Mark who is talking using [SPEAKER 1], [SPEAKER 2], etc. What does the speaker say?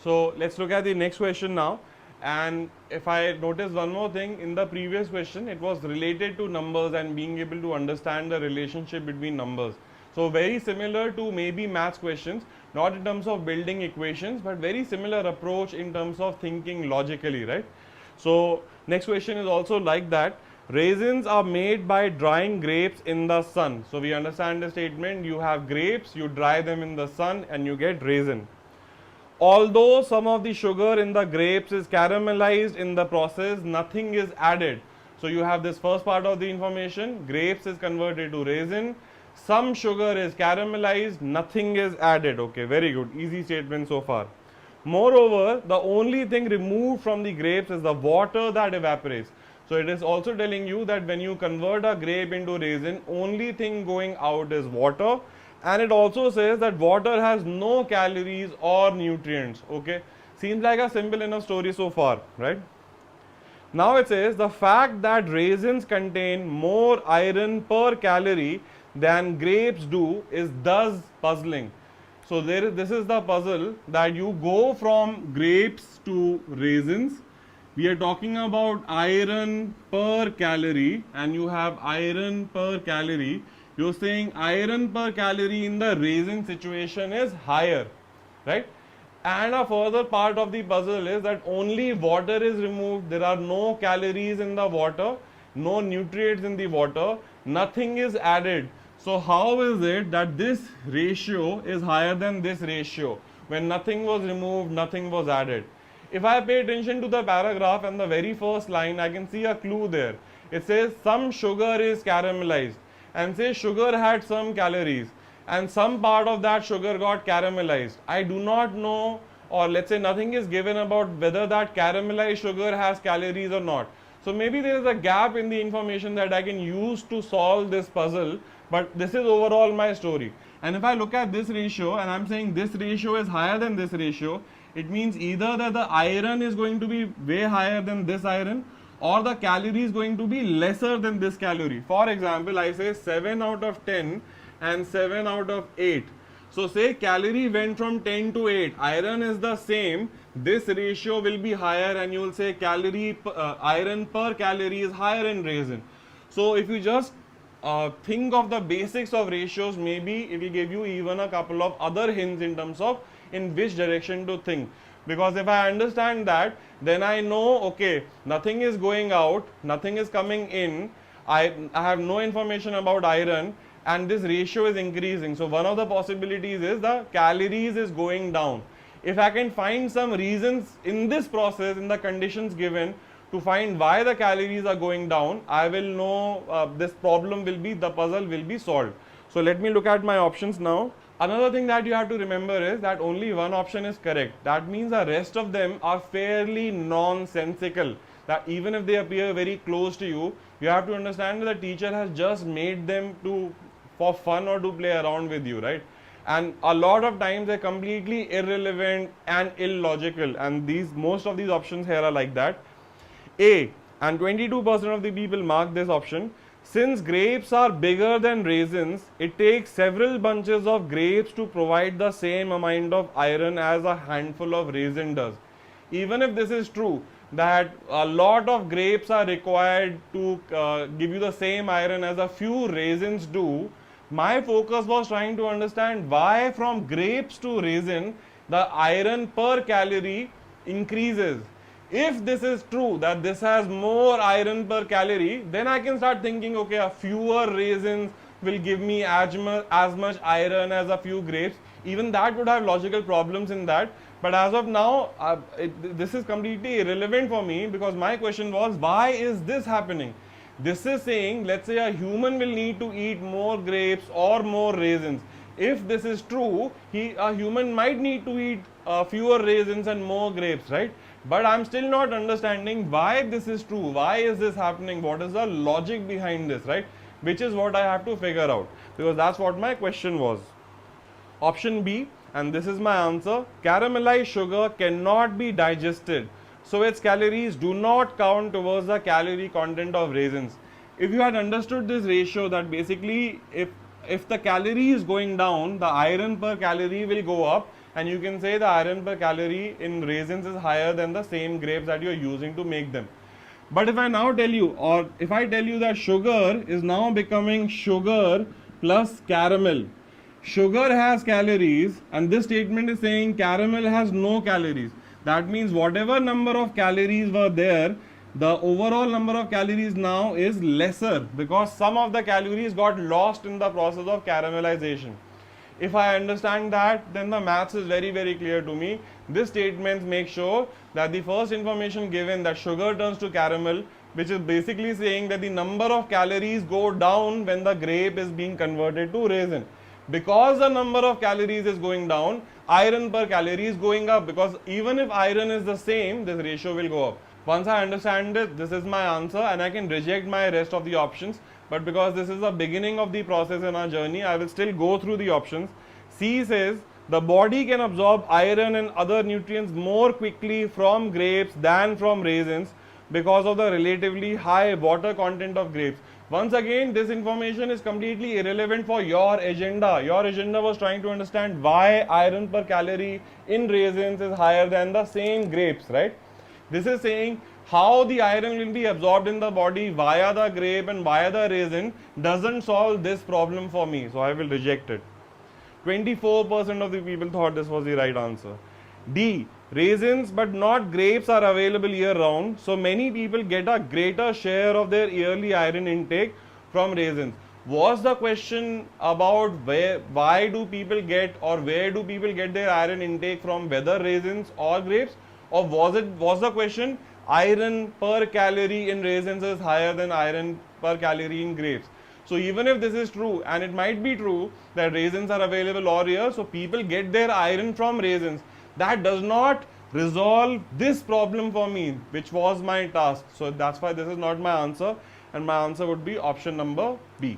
[SPEAKER 1] So let's look at the next question now. And if I notice one more thing, in the previous question, it was related to numbers and being able to understand the relationship between numbers. So very similar to maybe maths questions, not in terms of building equations, but very similar approach in terms of thinking logically, right? So next question is also like that. Raisins are made by drying grapes in the sun. So we understand the statement, you have grapes, you dry them in the sun and you get raisin. Although some of the sugar in the grapes is caramelized in the process, nothing is added. So you have this first part of the information, grapes is converted to raisin, some sugar is caramelized, nothing is added. Okay, very good, easy statement so far. Moreover, the only thing removed from the grapes is the water that evaporates. So it is also telling you that when you convert a grape into raisin, only thing going out is water, and it also says that water has no calories or nutrients. Okay, seems like a simple enough story so far, right? Now it says the fact that raisins contain more iron per calorie than grapes do is thus puzzling. So this is the puzzle, that you go from grapes to raisins. We are talking about iron per calorie, and you have iron per calorie. You're saying iron per calorie in the raisin situation is higher, right? And a further part of the puzzle is that only water is removed. There are no calories in the water, no nutrients in the water, nothing is added. So how is it that this ratio is higher than this ratio when nothing was removed, nothing was added? If I pay attention to the paragraph and the very first line, I can see a clue there. It says some sugar is caramelized, and say sugar had some calories and some part of that sugar got caramelized. I do not know, or let's say nothing is given about whether that caramelized sugar has calories or not. So maybe there is a gap in the information that I can use to solve this puzzle, but this is overall my story. And if I look at this ratio and I'm saying this ratio is higher than this ratio, it means either that the iron is going to be way higher than this iron, or the calorie is going to be lesser than this calorie. For example, I say 7 out of 10 and 7 out of 8. So say calorie went from 10 to 8, iron is the same, this ratio will be higher, and you will say iron per calorie is higher in raisin. So if you just think of the basics of ratios, maybe it will give you even a couple of other hints in terms of in which direction to think. Because if I understand that, then I know, okay, nothing is going out, nothing is coming in, I have no information about iron, and this ratio is increasing. So one of the possibilities is the calories is going down. If I can find some reasons in this process, in the conditions given, to find why the calories are going down, I will know this problem will be, the puzzle will be solved. So let me look at my options now. Another thing that you have to remember is that only one option is correct. That means the rest of them are fairly nonsensical. That even if they appear very close to you, you have to understand that the teacher has just made them for fun or to play around with you, right? And a lot of times they're completely irrelevant and illogical. And most of these options here are like that. A, and 22% of the people mark this option. Since grapes are bigger than raisins, it takes several bunches of grapes to provide the same amount of iron as a handful of raisin does. Even if this is true, that a lot of grapes are required to give you the same iron as a few raisins do, my focus was trying to understand why from grapes to raisin, the iron per calorie increases. If this is true, that this has more iron per calorie, then I can start thinking, okay, a fewer raisins will give me as much iron as a few grapes. Even that would have logical problems in that. But as of now, this is completely irrelevant for me, because my question was, why is this happening? This is saying, let's say a human will need to eat more grapes or more raisins. If this is true, a human might need to eat fewer raisins and more grapes, right? But I'm still not understanding why this is true. Why is this happening? What is the logic behind this, right? Which is what I have to figure out, because that's what my question was. Option B, and this is my answer, caramelized sugar cannot be digested, so its calories do not count towards the calorie content of raisins. If you had understood this ratio, that basically if the calorie is going down, the iron per calorie will go up, and you can say the iron per calorie in raisins is higher than the same grapes that you are using to make them. But if I now tell you, or if I tell you that sugar is now becoming sugar plus caramel, sugar has calories, and this statement is saying caramel has no calories. That means whatever number of calories were there, the overall number of calories now is lesser because some of the calories got lost in the process of caramelization. If I understand that, then the maths is very, very clear to me. This statement makes sure that the first information given, that sugar turns to caramel, which is basically saying that the number of calories go down when the grape is being converted to raisin. Because the number of calories is going down, iron per calorie is going up, because even if iron is the same, this ratio will go up. Once I understand it, this is my answer, and I can reject my rest of the options. But because this is the beginning of the process in our journey, I will still go through the options. C says the body can absorb iron and other nutrients more quickly from grapes than from raisins because of the relatively high water content of grapes. Once again, this information is completely irrelevant for your agenda. Your agenda was trying to understand why iron per calorie in raisins is higher than the same grapes, right? This is saying how the iron will be absorbed in the body via the grape and via the raisin doesn't solve this problem for me, so I will reject it. 24% of the people thought this was the right answer. D. Raisins but not grapes are available year round, so many people get a greater share of their yearly iron intake from raisins. Was the question about why do people get, or where do people get their iron intake from, whether raisins or grapes, or was the question iron per calorie in raisins is higher than iron per calorie in grapes? So even if this is true, and it might be true that raisins are available all year, so people get their iron from raisins, that does not resolve this problem for me, which was my task. So that's why this is not my answer, and my answer would be option number B.